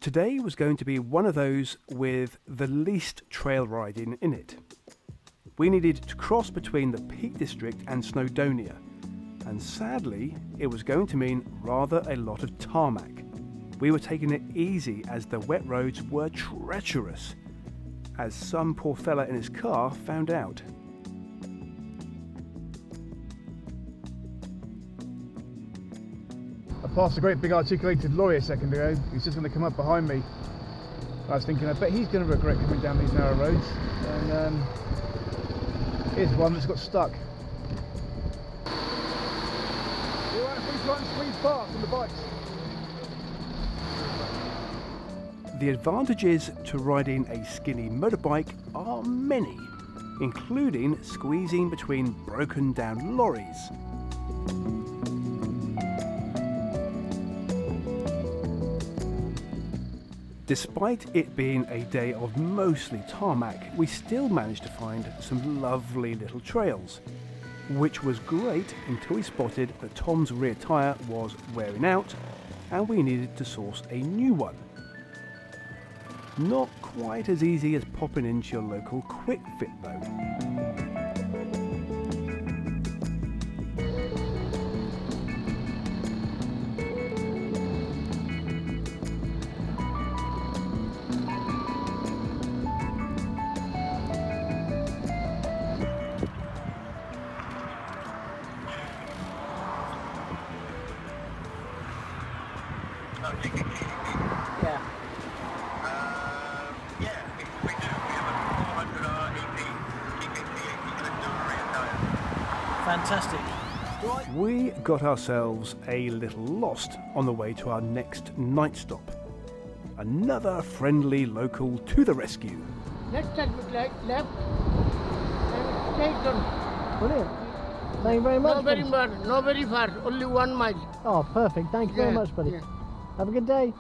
Today was going to be one of those with the least trail riding in it. We needed to cross between the Peak District and Snowdonia, and sadly it was going to mean rather a lot of tarmac. We were taking it easy as the wet roads were treacherous, as some poor fella in his car found out. I passed a great big articulated lorry a second ago. He's just going to come up behind me. I was thinking, I bet he's going to regret coming down these narrow roads. And here's one that's got stuck. You want to squeeze past on the bikes? The advantages to riding a skinny motorbike are many, including squeezing between broken down lorries. Despite it being a day of mostly tarmac, we still managed to find some lovely little trails, which was great until we spotted that Tom's rear tyre was wearing out and we needed to source a new one. Not quite as easy as popping into your local Quick Fit though. Fantastic. We got ourselves a little lost on the way to our next night stop. Another friendly local to the rescue. Next time left and take on. Brilliant. Thank you very much. Not very far, only 1 mile. Oh, perfect. Thank you very much, buddy. Yeah. Have a good day.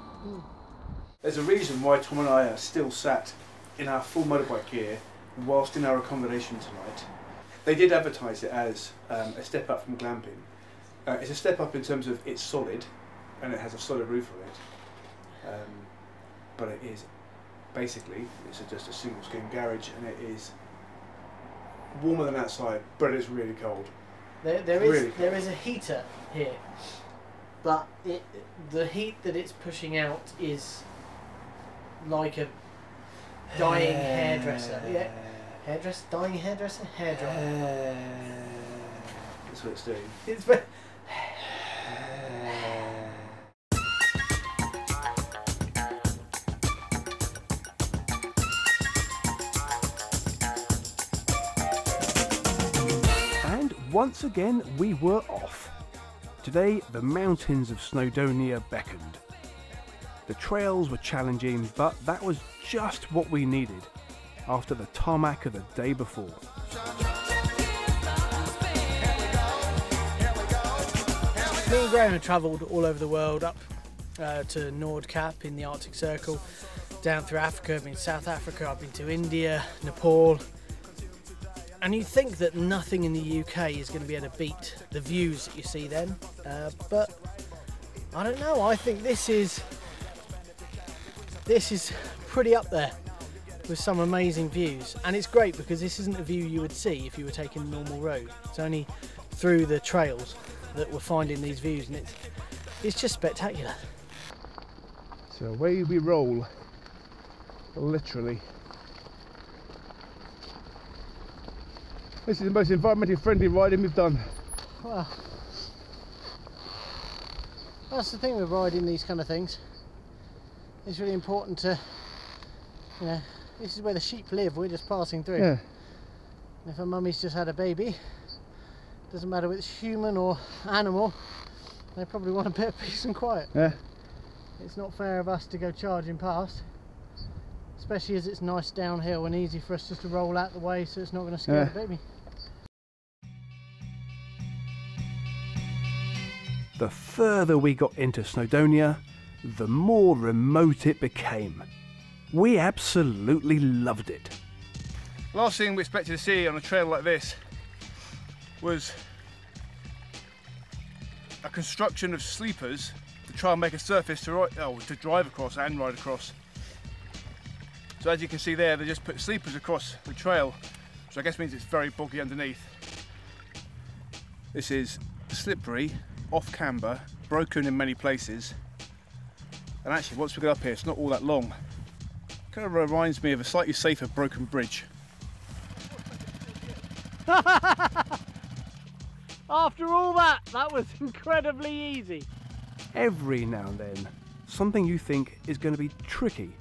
There's a reason why Tom and I are still sat in our full motorbike gear whilst in our accommodation tonight. They did advertise it as a step up from glamping. It's a step up in terms of it's solid and it has a solid roof on it, but it is basically just a single skin garage, and it is warmer than outside, but it's really cold. There is a heater here, but the heat that it's pushing out is like a dying hairdresser. Yeah. Hairdresser? Dying hairdresser? Hairdryer. That's what it's doing. It's And once again we were off. Today the mountains of Snowdonia beckoned. The trails were challenging, but that was just what we needed after the tarmac of the day before. Me and Graham have travelled all over the world, up to Nordkap in the Arctic Circle, down through Africa. I've been to South Africa, I've been to India, Nepal, and you think that nothing in the UK is going to be able to beat the views that you see then, but I don't know. I think this is pretty up there with some amazing views, and it's great because this isn't a view you would see if you were taking a normal road. It's only through the trails that we're finding these views, and it's just spectacular. So away we roll, literally. This is the most environmentally friendly riding we've done. Well, that's the thing with riding these kind of things. It's really important to, you know, this is where the sheep live, we're just passing through. Yeah. And if a mummy's just had a baby, doesn't matter whether it's human or animal, they probably want a bit of peace and quiet. Yeah. It's not fair of us to go charging past, especially as it's nice downhill and easy for us just to roll out the way so it's not going to scare the baby. The further we got into Snowdonia, the more remote it became. We absolutely loved it. Last thing we expected to see on a trail like this was a construction of sleepers to try and make a surface to drive across and ride across. So as you can see there, they just put sleepers across the trail, which I guess means it's very boggy underneath. This is slippery, off camber, broken in many places. And actually, once we get up here, it's not all that long. Kind of reminds me of a slightly safer broken bridge. After all that was incredibly easy. Every now and then, something you think is going to be tricky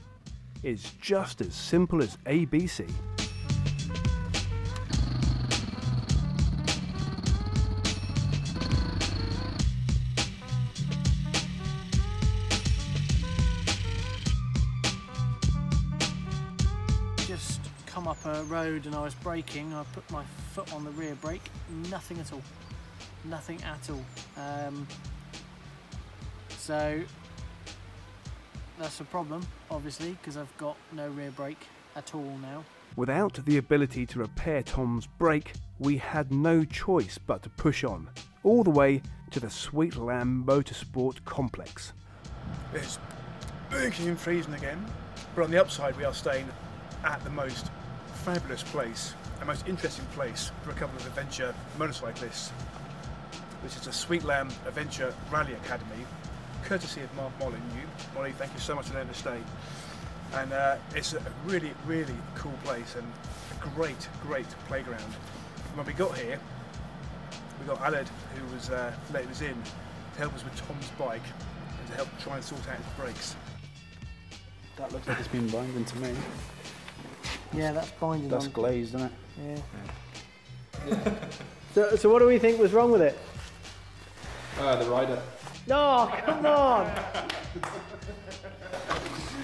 is just as simple as ABC. Just come up a road and I was braking, I put my foot on the rear brake, nothing at all. Nothing at all. So that's a problem, obviously, because I've got no rear brake at all now. Without the ability to repair Tom's brake, we had no choice but to push on, all the way to the Sweet Lamb Motorsport Complex. It's blinking and freezing again, but on the upside we are staying at the most fabulous place, the most interesting place for a couple of adventure motorcyclists, which is the Sweet Lamb Adventure Rally Academy, courtesy of Mark Molyneux. Molly, thank you so much for letting us stay. And it's a really, really cool place and a great, great playground. And when we got here, we got Aled, who was letting us in to help us with Tom's bike and to help try and sort out his brakes. That looks like it's been binding to me. Yeah, that's binding That's on. glazed, isn't it? Yeah. So what do we think was wrong with it? The rider. No, come on!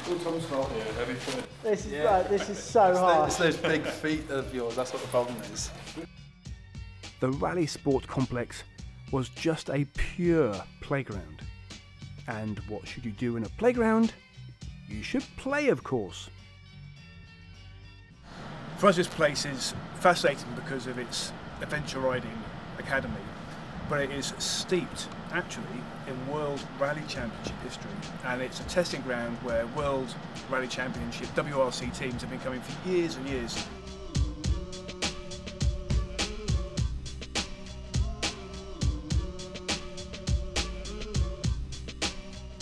All Tom's fault. Yeah, heavy foot. This is so hard. It's those big feet of yours, that's what the problem is. The Rally Sport Complex was just a pure playground. And what should you do in a playground? You should play, of course. For us, this place is fascinating because of its adventure riding academy, but it is steeped actually in World Rally Championship history, and it's a testing ground where World Rally Championship WRC teams have been coming for years and years.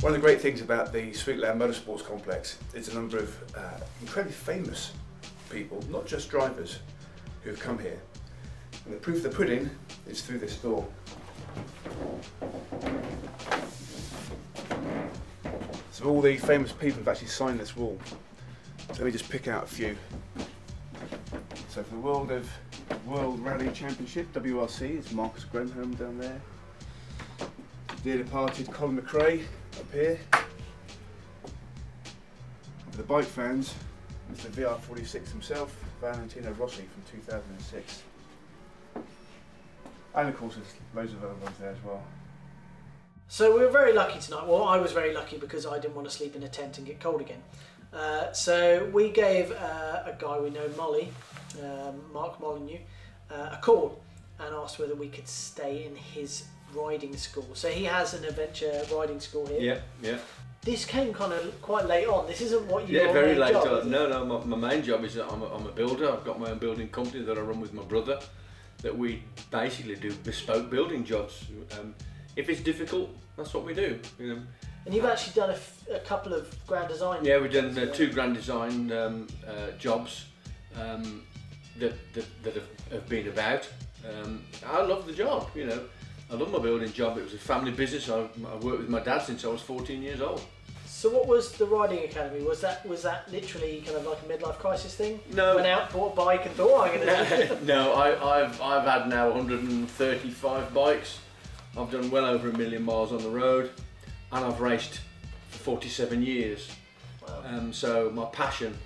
One of the great things about the Sweet Lamb Motorsports Complex is a number of incredibly famous people, not just drivers, who have come here. And the proof of the pudding is through this door. So all the famous people have actually signed this wall. So let me just pick out a few. So for the World Rally Championship, WRC, it's Marcus Grenholm down there. Dear departed Colin McRae up here. For the bike fans, Mr. VR46 himself, Valentino Rossi from 2006. And of course there's loads of other ones there as well. So we were very lucky tonight. Well, I was very lucky because I didn't want to sleep in a tent and get cold again. So we gave a guy we know, Mark Molyneux, a call and asked whether we could stay in his riding school. So he has an adventure riding school here. Yeah, yeah. This came kind of quite late on. This isn't what you. Yeah, very late job, on. No, my main job is that I'm a builder. I've got my own building company that I run with my brother. That we basically do bespoke building jobs. If it's difficult, that's what we do. You know. And you've actually done a couple of grand design. Yeah, we've done 2 grand design jobs that have been about. I love the job. You know, I love my building job. It was a family business. I worked with my dad since I was 14 years old. So what was the riding academy? Was that literally kind of like a midlife crisis thing? No. Went out, bought a bike, and thought, oh, I'm gonna. No, I've had now 135 bikes. I've done well over 1 million miles on the road, and I've raced for 47 years. Wow. So my passion,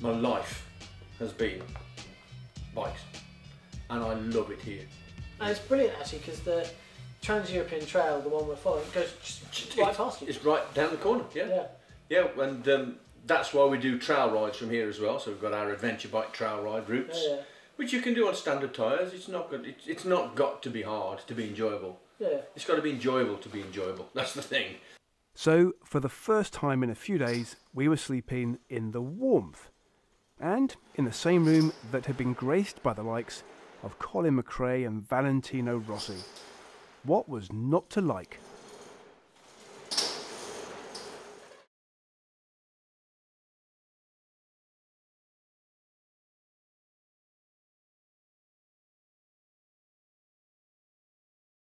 my life, has been bikes, and I love it here. And it's brilliant actually because the Trans-European Trail, the one we're following, goes just right past you. It's right down the corner. Yeah. And that's why we do trail rides from here as well. So we've got our adventure bike trail ride routes, which you can do on standard tyres. It's not good. It's not got to be hard to be enjoyable. Yeah. It's got to be enjoyable to be enjoyable. That's the thing. So, for the first time in a few days, we were sleeping in the warmth, and in the same room that had been graced by the likes of Colin McRae and Valentino Rossi. What was not to like?